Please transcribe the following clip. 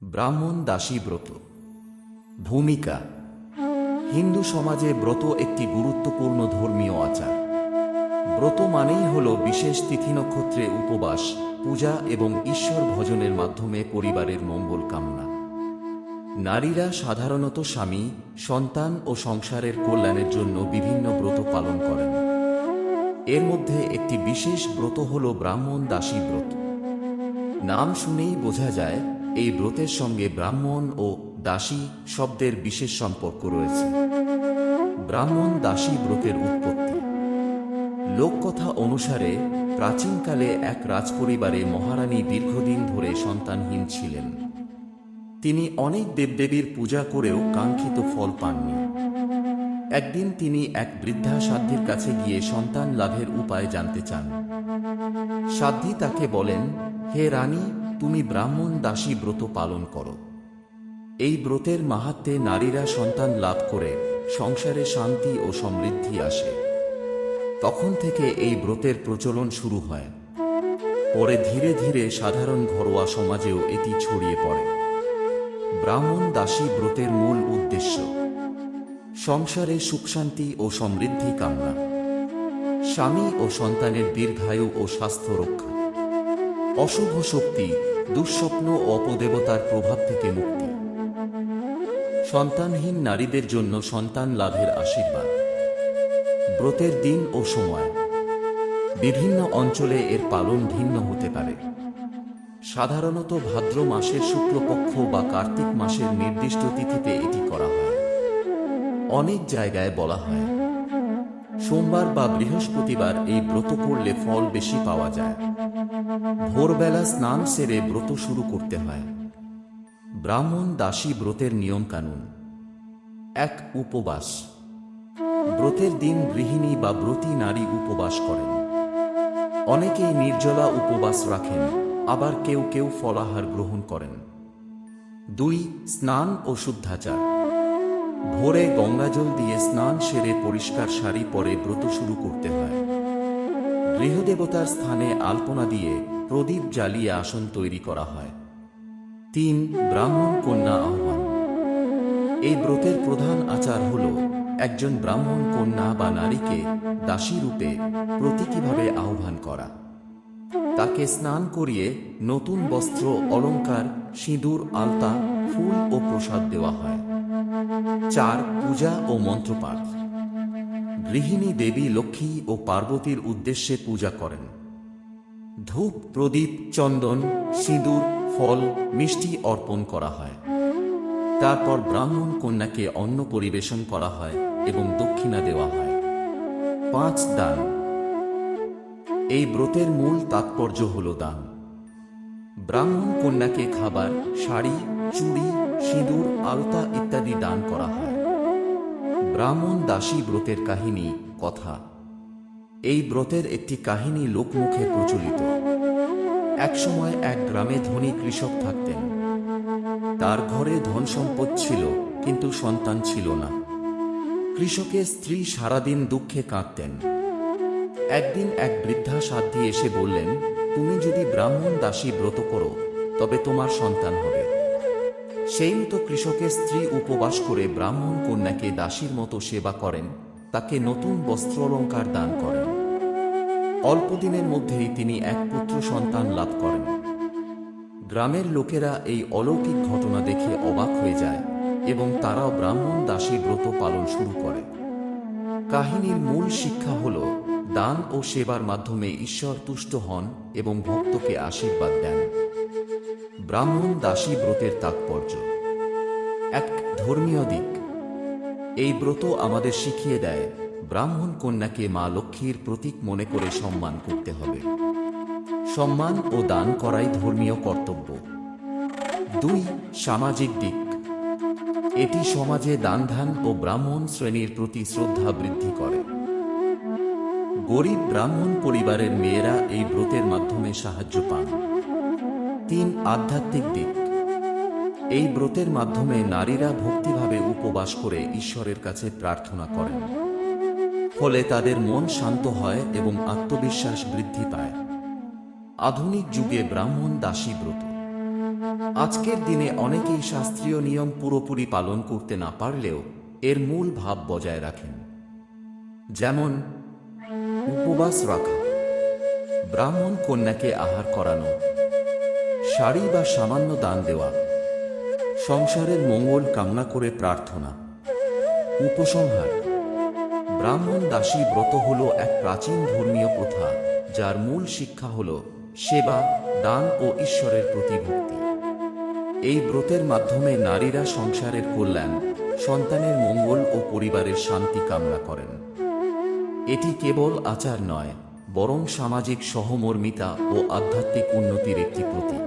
ব্রাহ্মণ দাসী ব্রত। ভূমিকা: হিন্দু সমাজে ব্রত একটি গুরুত্বপূর্ণ ধর্মীয় আচার। ব্রত মানেই হল বিশেষ তিথি নক্ষত্রে উপবাস, পূজা এবং ঈশ্বর ভজনের মাধ্যমে পরিবারের মঙ্গল কামনা। নারীরা সাধারণত স্বামী, সন্তান ও সংসারের কল্যাণের জন্য বিভিন্ন ব্রত পালন করেন। এর মধ্যে একটি বিশেষ ব্রত হল ব্রাহ্মণ দাসী ব্রত। নাম শুনেই বোঝা যায় এই ব্রতের সঙ্গে ব্রাহ্মণ ও দাসী শব্দের বিশেষ সম্পর্ক রয়েছে। ব্রাহ্মণ দাসী ব্রতের উৎপত্তি: লোককথা অনুসারে প্রাচীনকালে এক রাজপরিবারে মহারানী দীর্ঘদিন ধরে সন্তানহীন ছিলেন। তিনি অনেক দেবদেবীর পূজা করেও কাঙ্ক্ষিত ফল পাননি। একদিন তিনি এক বৃদ্ধা সাধ্বীর কাছে গিয়ে সন্তান লাভের উপায় জানতে চান। সাধ্বী তাকে বলেন, হে রানী, তুমি ব্রাহ্মণ দাসী ব্রত পালন করো। এই ব্রতের মাহাত্ম্যে নারীরা সন্তান লাভ করে সংসারে শান্তি ও সমৃদ্ধি আসে। তখন থেকে এই ব্রতের প্রচলন শুরু হয়। পরে ধীরে ধীরে সাধারণ ঘরোয়া সমাজেও এটি ছড়িয়ে পড়ে। ব্রাহ্মণ দাসী ব্রতের মূল উদ্দেশ্য: সংসারে সুখশান্তি ও সমৃদ্ধি কামনা, স্বামী ও সন্তানের দীর্ঘায়ু ও স্বাস্থ্য রক্ষা, অশুভ শক্তি, দুঃস্বপ্ন ও অপদেবতার প্রভাব থেকে মুক্তি, সন্তানহীন নারীদের জন্য সন্তান লাভের আশীর্বাদ। ব্রতের দিন ও সময়: বিভিন্ন অঞ্চলে এর পালন ভিন্ন হতে পারে। সাধারণত ভাদ্র মাসের শুক্লপক্ষ বা কার্তিক মাসের নির্দিষ্ট তিথিতে এটি করা হয়। অনেক জায়গায় বলা হয় সোমবার বা বৃহস্পতিবার এই ব্রত করলে ফল বেশি পাওয়া যায়। ভোরবেলা স্নান সেরে ব্রত শুরু করতে হয়। ব্রাহ্মণ দাসী ব্রতের নিয়মকানুন: ১. উপবাস: ব্রতের দিন গৃহিণী বা ব্রতী নারী উপবাস করেন। অনেকেই নির্জলা উপবাস রাখেন, আবার কেউ কেউ ফলাহার গ্রহণ করেন। ২. স্নান ও শুদ্ধাচার: ভোরে গঙ্গাজল দিয়ে স্নান সেরে পরিষ্কার শাড়ি পরে ব্রত শুরু করতে হয়। গৃহদেবতার স্থানে আলপনা দিয়ে প্রদীপ জ্বালিয়ে আসন তৈরি করা হয়। ৩. ব্রাহ্মণ কন্যা আহ্বান: এই ব্রতের প্রধান আচার হল একজন ব্রাহ্মণ কন্যা বা নারীকে দাসী রূপে প্রতীকীভাবে আহ্বান করা। তাকে স্নান করিয়ে নতুন বস্ত্র, অলংকার, সিঁদুর, আলতা, ফুল ও প্রসাদ দেওয়া হয়। ৪. পূজা ও মন্ত্রপাঠ: গৃহিণী দেবী লক্ষ্মী ও পার্বতীর উদ্দেশ্যে পূজা করেন। ধূপ, প্রদীপ, চন্দন, সিঁদুর, ফল, মিষ্টি অর্পণ করা হয়। তারপর ব্রাহ্মণ কন্যাকে অন্ন পরিবেশন করা হয় এবং দক্ষিণা দেওয়া হয়। ৫. দান: এই ব্রতের মূল তাৎপর্য হল দান। ব্রাহ্মণ কন্যাকে খাবার, শাড়ি, চুড়ি, সিঁদুর, আলতা ইত্যাদি দান করা হয়। ব্রাহ্মণ দাসী ব্রতের কাহিনী, কথা: এই ব্রতের একটি কাহিনী লোকমুখে প্রচলিত। একসময় এক গ্রামে ধনী কৃষক থাকতেন। তার ঘরে ধন সম্পদ ছিল, কিন্তু সন্তান ছিল না। কৃষকের স্ত্রী সারাদিন দুঃখে কাঁদতেন। একদিন এক বৃদ্ধা সাধ্বী এসে বললেন, তুমি যদি ব্রাহ্মণ দাসী ব্রত করো তবে তোমার সন্তান হবে। সেই মতো কৃষকের স্ত্রী উপবাস করে ব্রাহ্মণ কন্যাকে দাসীর মতো সেবা করেন, তাকে নতুন বস্ত্র অলংকার দান করেন। অল্পদিনের মধ্যেই তিনি এক পুত্র সন্তান লাভ করেন। গ্রামের লোকেরা এই অলৌকিক ঘটনা দেখে অবাক হয়ে যায় এবং তারাও ব্রাহ্মণ দাসী ব্রত পালন শুরু করে। কাহিনীর মূল শিক্ষা হল দান ও সেবার মাধ্যমে ঈশ্বর তুষ্ট হন এবং ভক্তকে আশীর্বাদ দেন। ব্রাহ্মণ দাসী ব্রতের তাৎপর্য: ১. ধর্মীয় দিক: এই ব্রত আমাদের শিখিয়ে দেয় ব্রাহ্মণ কন্যাকে মা লক্ষ্মীর প্রতীক মনে করে সম্মান করতে হবে। সম্মান ও দান করাই ধর্মীয় কর্তব্য। ২. সামাজিক দিক: এটি সমাজে দান ও ব্রাহ্মণ শ্রেণীর প্রতি শ্রদ্ধা বৃদ্ধি করে। গরিব ব্রাহ্মণ পরিবারের মেয়েরা এই ব্রতের মাধ্যমে সাহায্য পান। ৩. আধ্যাত্মিক দিক: এই ব্রতের মাধ্যমে নারীরা ভক্তিভাবে উপবাস করে ঈশ্বরের কাছে প্রার্থনা করেন। ফলে তাদের মন শান্ত হয় এবং আত্মবিশ্বাস বৃদ্ধি পায়। আধুনিক যুগে ব্রাহ্মণ দাসী ব্রত আজকের দিনে অনেকেই শাস্ত্রীয় নিয়ম পুরোপুরি পালন করতে না পারলেও এর মূল ভাব বজায় রাখেন। যেমন উপবাস রাখা, ব্রাহ্মণ কন্যাকে আহার করানো, শাড়ি বা সামান্য দান দেওয়া, সংসারের মঙ্গল কামনা করে প্রার্থনা। উপসংহার: ব্রাহ্মণ দাসী ব্রত হল এক প্রাচীন ধর্মীয় প্রথা, যার মূল শিক্ষা হল সেবা, দান ও ঈশ্বরের প্রতি ভক্তি। এই ব্রতের মাধ্যমে নারীরা সংসারের কল্যাণ, সন্তানের মঙ্গল ও পরিবারের শান্তি কামনা করেন। এটি কেবল আচার নয়, বরং সামাজিক সহমর্মিতা ও আধ্যাত্মিক উন্নতির একটি প্রতীক।